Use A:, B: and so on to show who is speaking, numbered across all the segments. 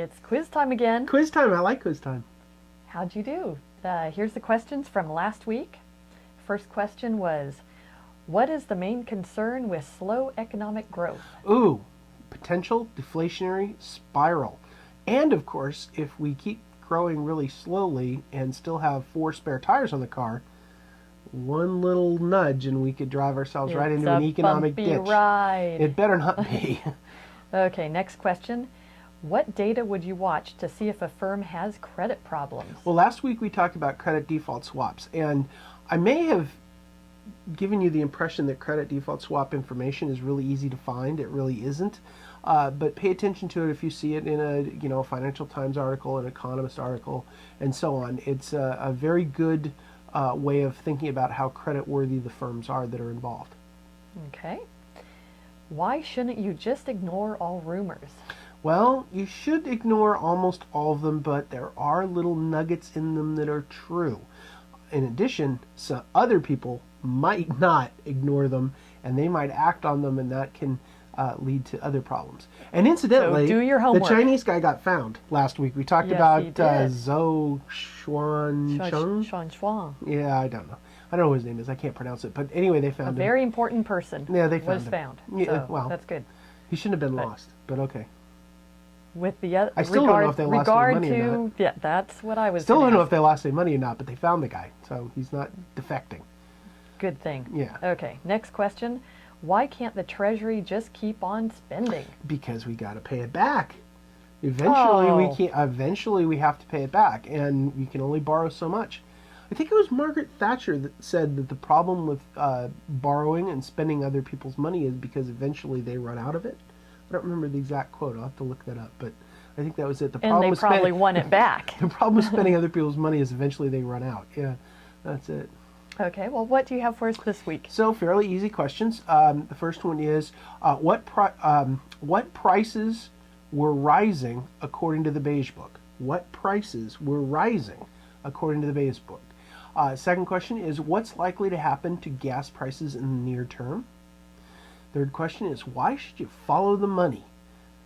A: It's quiz time again.
B: Quiz time. I like quiz time.
A: How'd you do? Here's the questions from last week. First question was, what is the main concern with slow economic growth?
B: Ooh, potential deflationary spiral. And of course, if we keep growing really slowly and still have 4 spare tires on the car, one little nudge and we could drive ourselves right into an economic ditch.
A: Ride.
B: It better not be.
A: Okay, next question. What data would you watch to see if a firm has credit problems?
B: Well, last week we talked about credit default swaps, and I may have given you the impression that credit default swap information is really easy to find. It really isn't. But pay attention to it if you see it in a Financial Times article, an Economist article, and so on. It's a very good way of thinking about how credit worthy the firms are that are involved.
A: Okay. Why shouldn't you just ignore all rumors?
B: Well, you should ignore almost all of them, but there are little nuggets in them that are true. In addition, some other people might not ignore them, and they might act on them, and that can lead to other problems. And incidentally,
A: so do your homework.
B: The Chinese guy got found last week. We talked about Zhou Xuancheng.
A: Xuan.
B: Yeah, I don't know. I don't know what his name is. I can't pronounce it. But anyway, they found him.
A: A very important person.
B: Yeah, they found
A: was
B: him.
A: found.
B: Yeah,
A: so
B: well,
A: that's good.
B: He shouldn't have been lost, but okay.
A: With the other,
B: I still don't know if they lost any money or not.
A: Yeah, that's what I was.
B: Still don't know if they lost any money or not, but they found the guy, so he's not defecting.
A: Good thing.
B: Yeah.
A: Okay. Next question. Why can't the Treasury just keep on spending?
B: Because we got to pay it back. Eventually, we can't. Eventually, we have to pay it back, and we can only borrow so much. I think it was Margaret Thatcher that said that the problem with borrowing and spending other people's money is because eventually they run out of it. I don't remember the exact quote. I'll have to look that up, but I think that was it. The problem
A: and they probably won it back.
B: The problem with spending other people's money is eventually they run out. Yeah, that's it.
A: Okay, well, what do you have for us this week?
B: So, fairly easy questions. The first one is, what prices were rising according to the Beige Book? What prices were rising according to the Beige Book? Second question is, what's likely to happen to gas prices in the near term? Third question is, why should you follow the money?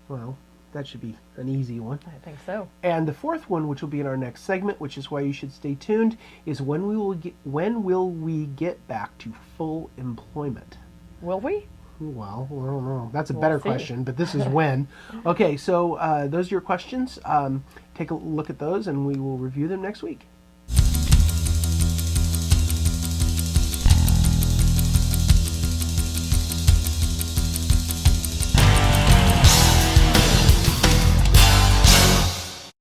B: Well, that should be an easy one.
A: I think so.
B: And the fourth one, which will be in our next segment, which is why you should stay tuned, is when will we get back to full employment?
A: Will we?
B: Well, I don't know. That's a better
A: see.
B: question, but this is when. Okay, so those are your questions. Take a look at those, and we will review them next week.